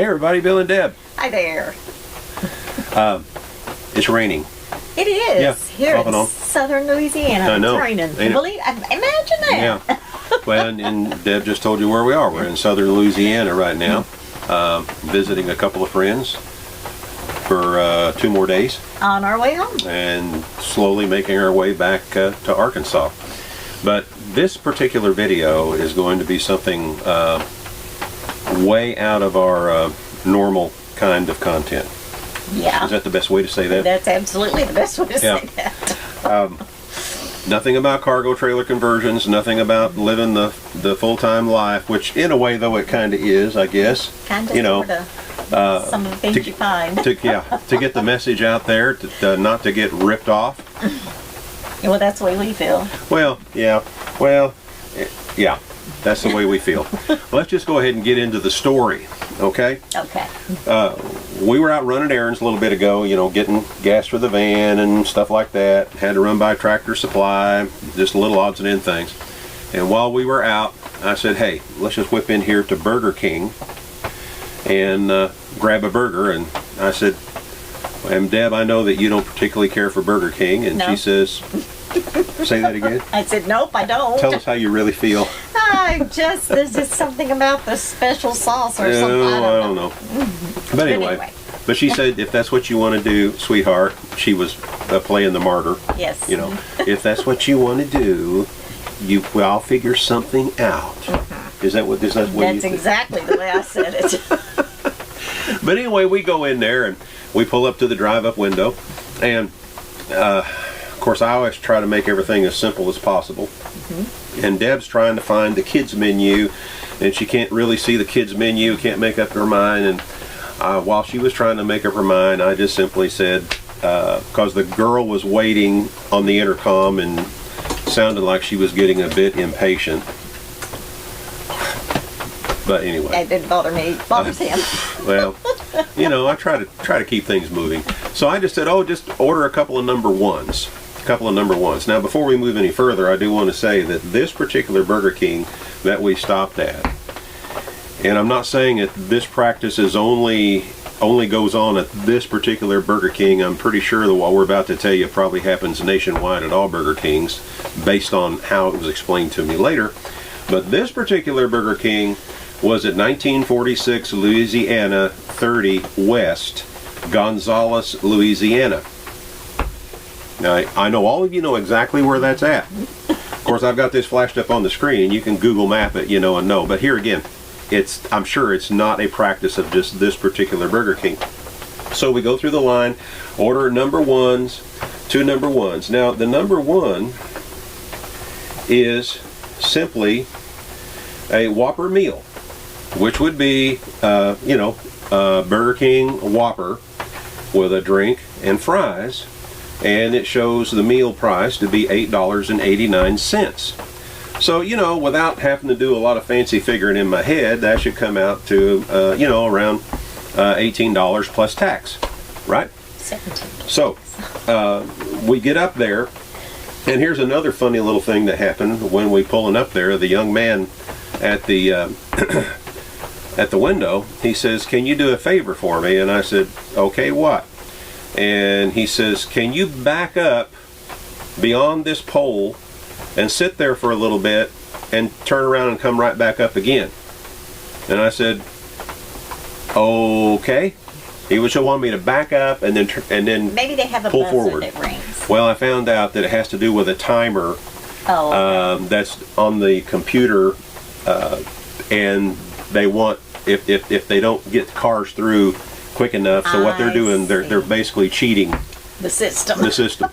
Hey everybody, Bill and Deb. Hi there. It's raining. It is. Yeah, Here off and in on. southern Louisiana. I know. It's raining. Ain't it? Imagine that. Yeah. Well, and Deb just told you where we are. We're in southern Louisiana right now, visiting a couple of friends for 2 more days, On our way home. and slowly making our way back to Arkansas. But this particular video is going to be something way out of our normal kind of content. Yeah. Is that the best way to say that? That's absolutely the best way to Yeah. say that. Nothing about cargo trailer conversions, nothing about living the full-time life, which in a way though it kind of is, I guess. Kind of, You know, sorta. Some of the things you find. to get the message out there, not to get ripped off. Well, that's the way we feel. Well, yeah, that's the way we feel. Let's just go ahead and get into the story, okay? Okay. We were out running errands a little bit ago, you know, getting gas for the van and stuff like that. Had to run by Tractor Supply, just little odds and end things. And while we were out, I said, hey, let's just whip in here to Burger King and grab a burger. And I said, and Deb, I know that you don't particularly care for Burger King. And No. she says, say that again. I said, nope, I don't. Tell us how you really feel. There's just something about the special sauce or something. I don't know. But anyway. anyway. But she said, if that's what you want to do, sweetheart, she was playing the martyr. Yes. You know, if that's what you want to do, I'll figure something out. Is that what you That's think? exactly the way I said it. But anyway, we go in there and we pull up to the drive-up window, and of course, I always try to make everything as simple as possible. And Deb's trying to find the kids menu, and she can't really see the kids menu, can't make up her mind. And while she was trying to make up her mind, I just simply said, because the girl was waiting on the intercom and sounded like she was getting a bit impatient. But anyway. It didn't bother me. It bothers him. Well, you know, I try to keep things moving. So I just said, oh, just order a couple of number ones. Now, before we move any further, I do want to say that this particular Burger King that we stopped at, and I'm not saying that this practice is only goes on at this particular Burger King. I'm pretty sure that what we're about to tell you probably happens nationwide at all Burger Kings, based on how it was explained to me later. But this particular Burger King was at 1946 Louisiana 30 West, Gonzales, Louisiana. Now, I know all of you know exactly where that's at. Of course, I've got this flashed up on the screen, and you can Google map it, you know, and know. But here again, I'm sure it's not a practice of just this particular Burger King. So we go through the line, order number ones, 2 number ones. Now, the number one is simply a Whopper meal, which would be, Burger King Whopper with a drink and fries, and it shows the meal price to be $8.89. So, you know, without having to do a lot of fancy figuring in my head, that should come out to, around $18 plus tax, right? 17. So, we get up there, and here's another funny little thing that happened when we pulling up there. The young man at the at the window, he says, "Can you do a favor for me?" And I said, "Okay, what?" And he says, "Can you back up beyond this pole and sit there for a little bit and turn around and come right back up again?" And I said, "Okay." He would want me to back up and then Maybe they have a pull buzzer forward. that rings. Well, I found out that it has to do with a timer Oh. that's on the computer, and they want if they don't get cars through quick enough. So what they're doing, they're basically cheating The system. the system.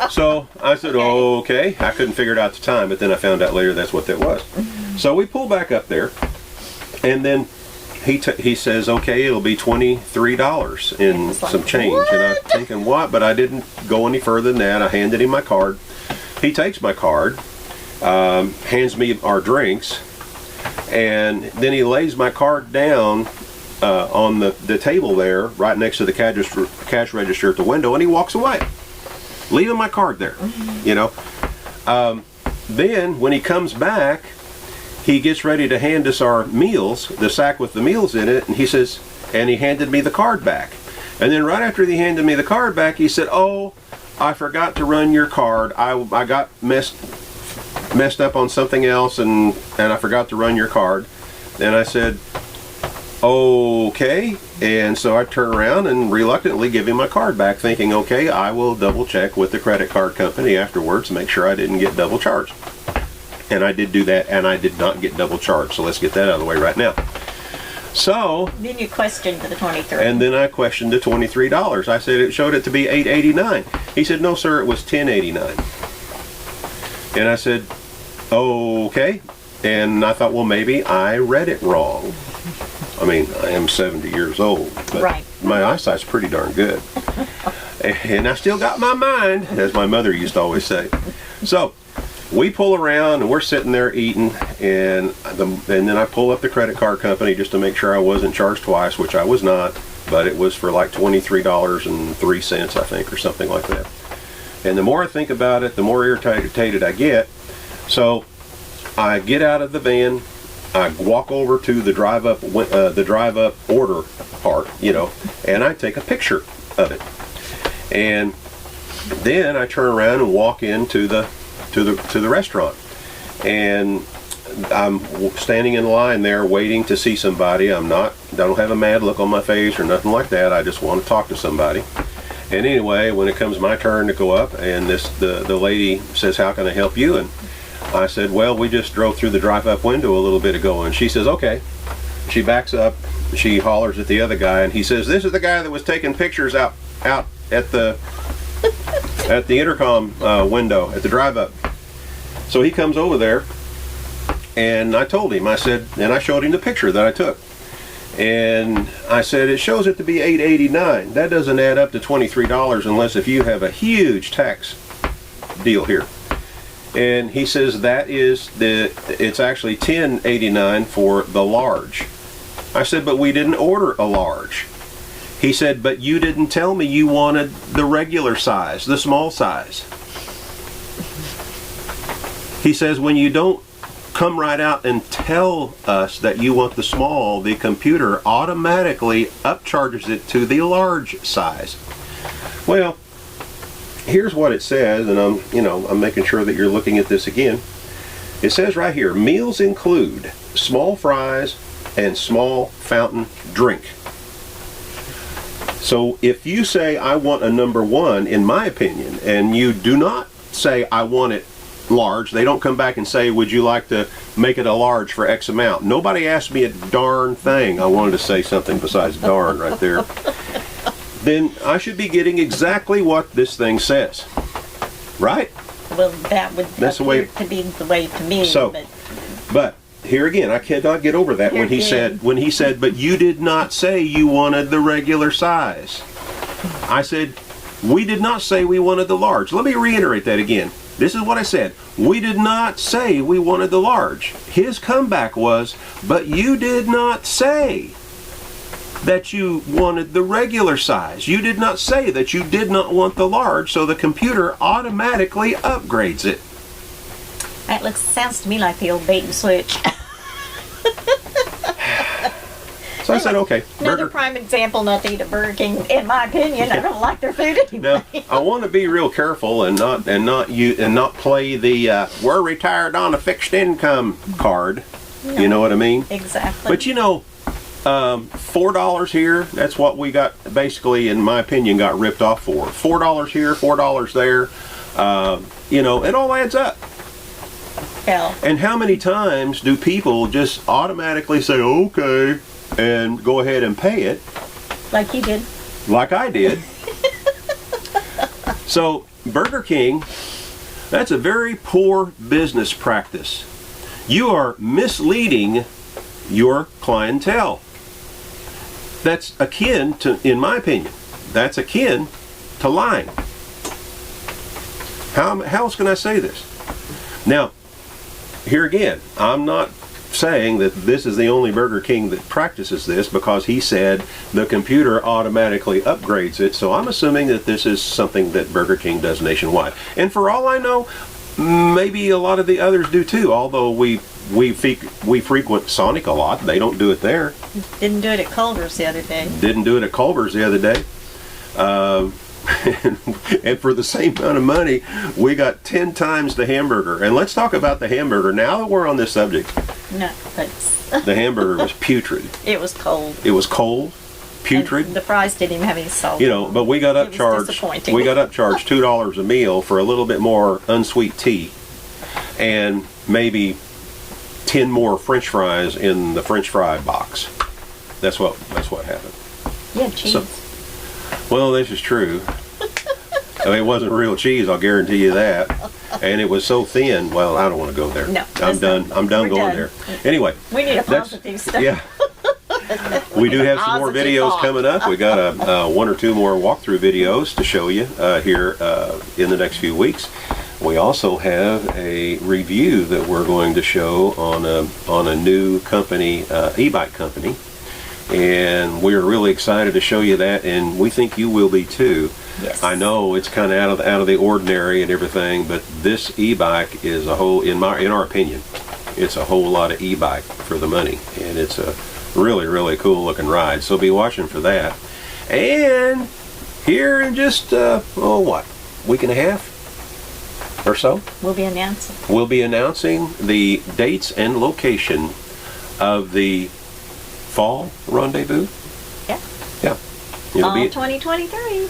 So I said, okay. I couldn't figure it out at the time, but then I found out later that's what that was. So we pull back up there, and then he says, okay, it'll be $23 in some change. What? And I'm thinking, what? But I didn't go any further than that. I handed him my card. He takes my card, hands me our drinks, and then he lays my card down on the table there, right next to the cash register at the window, and he walks away, leaving my card there. You know. Then when he comes back, he gets ready to hand us our meals, the sack with the meals in it, and he says, and he handed me the card back. And then right after he handed me the card back, he said, "Oh, I forgot to run your card. I got messed up on something else, and I forgot to run your card." And I said, "Okay." And so I turn around and reluctantly give him my card back, thinking, okay, I will double check with the credit card company afterwards to make sure I didn't get double charged. And I did do that, and I did not get double charged. So let's get that out of the way right now. So Then you questioned the 23. and then I questioned the $23. I said it showed it to be $8.89. He said, "No, sir, it was $10.89." And I said, "Okay." And I thought, well, maybe I read it wrong. I mean, I am 70 years old, but Right. my eyesight's pretty darn good. And I still got my mind, as my mother used to always say. So we pull around, and we're sitting there eating, and then I pull up the credit card company just to make sure I wasn't charged twice, which I was not, but it was for like $23.03, I think, or something like that. And the more I think about it, the more irritated I get. So I get out of the van, I walk over to the drive up order part, and I take a picture of it. And then I turn around and walk into the restaurant, and I'm standing in line there waiting to see somebody. I don't have a mad look on my face or nothing like that. I just want to talk to somebody. And anyway, when it comes my turn to go up, and the lady says, "How can I help you?" And I said, "Well, we just drove through the drive-up window a little bit ago." And she says, "Okay." She backs up, she hollers at the other guy, and he says, "This is the guy that was taking pictures out at the intercom window at the drive-up." So he comes over there, and I told him, I said, and I showed him the picture that I took. And I said, "It shows it to be $8.89. That doesn't add up to $23 unless if you have a huge tax deal here." And he says it's actually $10.89 for the large. I said, "But we didn't order a large." He said, "But you didn't tell me you wanted the regular size, the small size." He says, "When you don't come right out and tell us that you want the small, the computer automatically upcharges it to the large size." Well, here's what it says, and I'm making sure that you're looking at this again. It says right here, meals include small fries and small fountain drink. So if you say, "I want a number one," in my opinion, and you do not say, "I want it large," they don't come back and say, "Would you like to make it a large for X amount?" Nobody asked me a darn thing. I wanted to say something besides darn right there. Then I should be getting exactly what this thing says, right? Well, that would That's the way- appear to be the way to me. So, but here again, I cannot get over that when he said, "But you did not say you wanted the regular size." I said, "We did not say we wanted the large." Let me reiterate that again. This is what I said. We did not say we wanted the large. His comeback was, "But you did not say that you wanted the regular size. You did not say that you did not want the large, so the computer automatically upgrades it." That sounds to me like the old bait and switch. So I said, "Okay, Another burger." prime example not to eat at Burger King, in my opinion. I don't like their food anyway. Now, I want to be real careful and not play the "we're retired on a fixed income" card. You know what I mean? Exactly. But $4 here, that's what we got, basically, in my opinion, got ripped off for. $4 here, $4 there. It all adds up. Yeah. And how many times do people just automatically say, "Okay," and go ahead and pay it, Like you did. like I did? So, Burger King, that's a very poor business practice. You are misleading your clientele. That's akin to, in my opinion, that's akin to lying. How else can I say this? Now, here again, I'm not saying that this is the only Burger King that practices this, because he said the computer automatically upgrades it. So I'm assuming that this is something that Burger King does nationwide. And for all I know, maybe a lot of the others do too, although we we frequent Sonic a lot. They don't do it there. Didn't do it at Culver's the other day. Didn't do it at Culver's the other day. And for the same amount of money, we got 10 times the hamburger. And let's talk about the hamburger. Now that we're on this subject, No, that's the hamburger was putrid. it was cold. It was cold, putrid. And the fries didn't even have any salt. You know, but we got It was upcharged. disappointing. We got upcharged $2 a meal for a little bit more unsweet tea, and maybe 10 more French fries in the French fry box. That's what happened. Yeah, cheese. So- Well, this is true. I mean, it wasn't real cheese, I'll guarantee you that. And it was so thin. Well, I don't want to go there. No, I'm done. I'm done we're going done. there. Anyway, We need a that's- positive stuff. yeah. We do have some more Positive videos thought. coming up. We got one or two more walkthrough videos to show you here in the next few weeks. We also have a review that we're going to show on a new company, e-bike company, and we're really excited to show you that, and we think you will be too. Yes. I know it's kind of out of the ordinary and everything, but this e-bike is a whole, in our opinion, it's a whole lot of e-bike for the money, and it's a really, really cool looking ride. So be watching for that. And here in just week and a half or so, We'll be announcing. we'll be announcing the dates and location of the fall rendezvous. Yeah. Yeah. It'll Fall be 2023.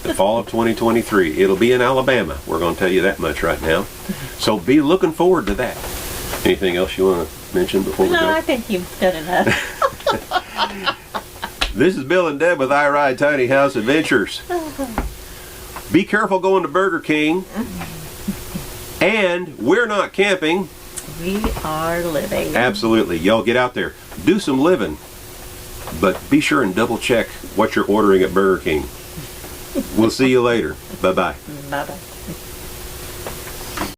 the fall of 2023. It'll be in Alabama. We're going to tell you that much right now. So be looking forward to that. Anything else you want to mention before we No, go? I think you've done enough. This is Bill and Deb with I Ride Tiny House Adventures. Be careful going to Burger King. And we're not camping. We are living. Absolutely. Y'all get out there. Do some living. But be sure and double check what you're ordering at Burger King. We'll see you later. Bye-bye. Bye-bye.